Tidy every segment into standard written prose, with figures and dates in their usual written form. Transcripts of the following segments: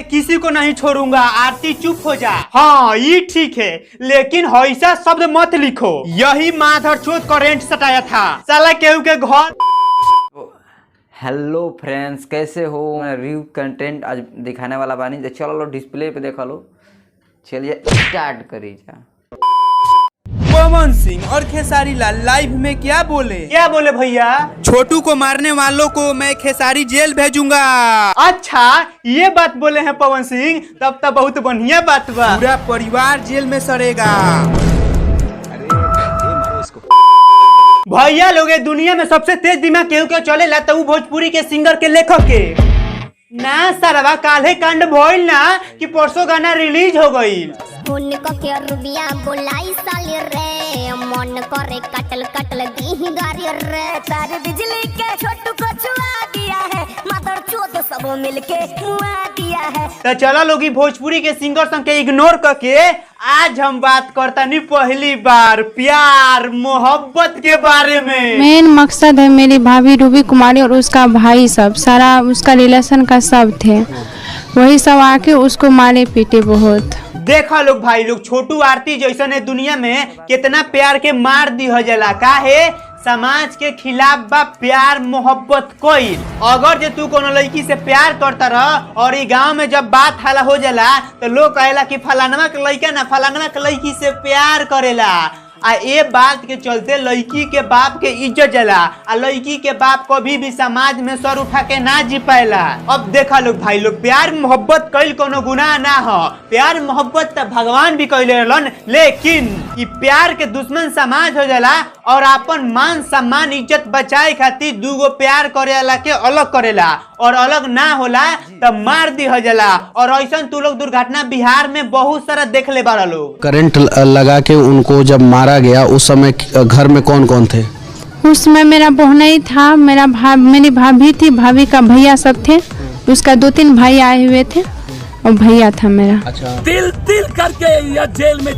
किसी को नहीं छोड़ूंगा। आरती चुप हो जा। हाँ ये ठीक है, लेकिन ऐसा शब्द मत लिखो। यही माधर चोत करेंट सटाया था साला केहू के घर। हेलो फ्रेंड्स, कैसे हो? मैं रिव्यू कंटेंट आज दिखाने वाला बानी। चलो डिस्प्ले पे देखा लो। चलिए स्टार्ट करी जा। पवन सिंह और खेसारी लाल लाइव में क्या बोले भैया? छोटू को मारने वालों को मैं खेसारी जेल भेजूंगा। अच्छा ये बात बोले हैं पवन सिंह, तब तो बहुत बढ़िया बात बा। पूरा परिवार जेल में सड़ेगा। भैया लोग दुनिया में सबसे तेज दिमाग केहू के चलेला तो भोजपुरी के सिंगर के लेखक के ना सरवा काल्हे कांड भइल ना कि परसों गाना रिलीज हो गईल। उनको के रुबिया बोलाई साली रे, मन करे कटल कटल दी गारी रे। तारे बिजली के छोटू को छुआ दिया है, मदर चोद सब मिलके मुआ दिया है। तो चलो लोग भोजपुरी के सिंगर संग के इग्नोर करके आज हम बात करता नहीं पहली बार प्यार मोहब्बत के बारे में। मेन मकसद है मेरी भाभी रूबी कुमारी और उसका भाई सब सारा उसका रिलेशन का सब थे, वही सब आके उसको मारे पीटे बहुत। देखा लोग भाई लोग छोटू आरती जैसा ने दुनिया में कितना प्यार के मार दी हो जाला। काहे समाज के खिलाफ बा प्यार मोहब्बत कोई। अगर जे तू कोनो लड़की से प्यार करता रह और ये गांव में जब बात हाला हो जाला तो लोग कहेला कि फलानवा के लड़का ना फलानवा के लड़की से प्यार करेला। आ ये बात के चलते लड़की के बाप के इज्जत जला आ लड़की के बाप कभी भी समाज में सर उठा के ना जी पाएला। अब देखा लोग भाई लोग प्यार मोहब्बत कईल कोनो गुनाह ना हो। प्यार मोहब्बत तो भगवान भी कइले रहलन, लेकिन ये प्यार के दुश्मन समाज हो जाला और अपन मान सम्मान इज्जत बचाए खातिर दूगो प्यार करे वाला के अलग करेला और अलग ना होला तब मार दी हो जाला। और ऐसा तू लोग दुर्घटना बिहार में बहुत सारा देख ले बारा लोग। करंट लगा के उनको जब मारा गया उस समय घर में कौन कौन थे? उस समय मेरा बहन ही था, मेरी भाभी थी, भाभी का भैया सब थे, उसका 2-3 भाई आए हुए थे और भैया था मेरा। अच्छा। तिल तिल करके यह जेल में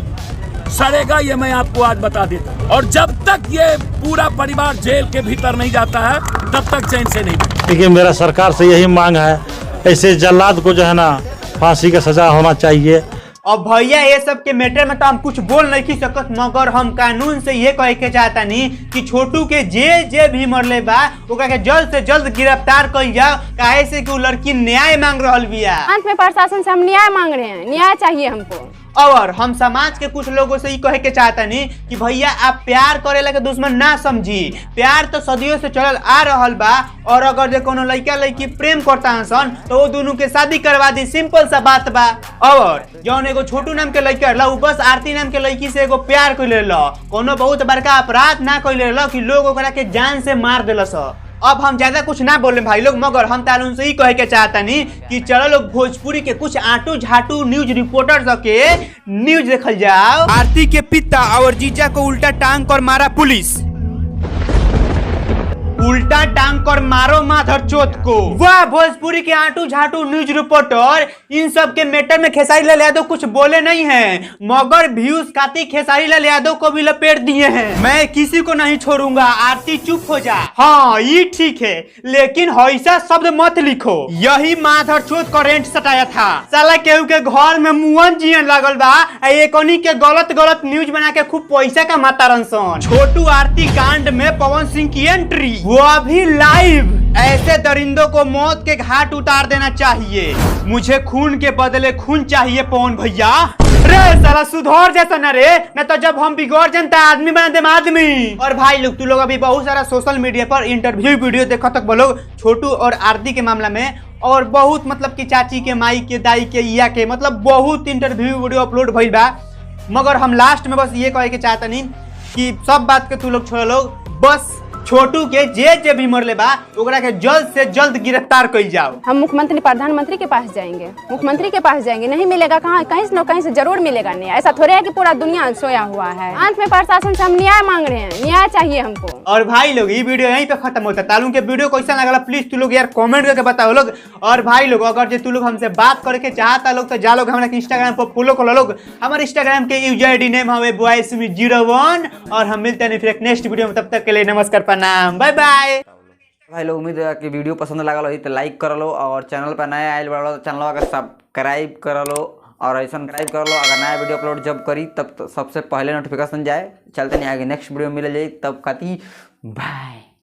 सड़ेगा, ये मैं आपको आज बता देता हूँ। और जब तक ये पूरा परिवार जेल के भीतर नहीं जाता है तब तक चैन से नहीं। देखिए मेरा सरकार से यही मांग है, ऐसे जल्लाद को जो है ना फांसी का सजा होना चाहिए। अब भैया ये सब के मैटर में तो हम कुछ बोल नहीं सकत, मगर हम कानून से ये कहे के चाहता नहीं कि छोटू के जे भी मरले बा ओकरा के जल्द से जल्द गिरफ्तार कइल जाओ। काहे से कि वो लड़की न्याय मांग रहल बिया। अंत में प्रशासन से हम न्याय मांग रहे हैं, न्याय चाहिए हमको। और हम समाज के कुछ लोगों से ये कहे के चाहता नहीं कि भैया आप प्यार करेला के दुश्मन ना समझी। प्यार तो सदियों से चलल आ रहल बा और अगर जे कोनो लड़का लड़की प्रेम करता हसन तो वो दोनों के शादी करवा दी, सिंपल सा बात बा। और जौन एगो छोटू नाम के लड़का रहला बस आरती नाम के लड़की से एगो प्यार कइले रहला, कोनो बहुत बड़का अपराध ना कइले रहला कि लोग ओकरा के जान से मार देलस। अब हम ज्यादा कुछ ना बोले भाई लोग, मगर हम तालुन से ही कहे के चाहता नहीं कि चलो लोग भोजपुरी के कुछ आटू झाटू न्यूज रिपोर्टर के न्यूज देखल जाओ। आरती के पिता और जीजा को उल्टा टांग कर मारा पुलिस। उल्टा टांग कर मारो माधर चोत को। वाह भोजपुरी के आटू झाटू न्यूज रिपोर्टर इन सब के मैटर में खेसारी लाल यादव कुछ बोले नहीं हैं, मगर व्यूज खातिर खेसारी लाल यादव को भी लपेट दिए हैं। मैं किसी को नहीं छोड़ूंगा। आरती चुप हो जा। हाँ ये ठीक है, लेकिन ऐसा शब्द मत लिखो। यही माधर चोत करेंट सटाया था साला केहू के घर में मुअन जियन लागल बा। एकनी के गलत न्यूज बना के खूब पैसा का मातारन सन। छोटू आरती कांड में पवन सिंह की एंट्री, वो अभी लाइव। ऐसे दरिंदों को मौत के घाट उतार देना चाहिए। मुझे खून के बदले खून चाहिए पवन भैया। रे साला सुधर जैसा न रे, न तो जब हम बिगड़ जनता आदमी बना दे आदमी। और भाई लोग तू लोग अभी बहुत सारा सोशल मीडिया पर इंटरव्यू वीडियो देखो तक बोलो छोटू और आरती के मामला में, और बहुत मतलब कि चाची के माई के दाई के या के मतलब बहुत इंटरव्यू वीडियो अपलोड भइल बा। मगर हम लास्ट में बस ये कहे के चाहता नहीं कि सब बात के तू लोग छोड़ लोग, बस छोटू के जे भी मरले बा ओकरा के जल्द से जल्द गिरफ्तार कइल जाओ। हम मुख्यमंत्री प्रधानमंत्री के पास जाएंगे, मुख्यमंत्री के पास जाएंगे, नहीं मिलेगा कहाँ कहीं से न कहीं से जरूर मिलेगा न्याय। ऐसा थोड़े है कि पूरा दुनिया सोया हुआ है। अंत में प्रशासन से हम न्याय मांग रहे हैं, न्याय चाहिए हमको। और भाई लोग ये वीडियो यहीं पे खत्म होता है। तालू के वीडियो कैसा लगला प्लीज तू लोग यार कमेंट करके बताओ लोग। और भाई लोग अगर तू लोग हमसे बात करे के चाहता लोग तो जा लोग हमारे इंस्टाग्राम पर फॉलो कर लोग। हमारे इंस्टाग्राम के यूजर आईडी नेम हमें boysmi01 और हम मिलते हैं फिर एक नेक्स्ट वीडियो में। तब तक के लिए नमस्कार प्रणाम बाय बाय। भाई लोग उम्मीद है कि वीडियो पसंद लगा लो तो लाइक कर लो, और चैनल पर नया आयल बड़ा तो चैनल का सब्सक्राइब कर लो, और ऐसा सब्सक्राइब कर लो। अगर नया वीडियो अपलोड जब करी तब तो सबसे पहले नोटिफिकेशन जाए। चलते नहीं आगे नेक्स्ट वीडियो मिले जाए, तब खाती बाय।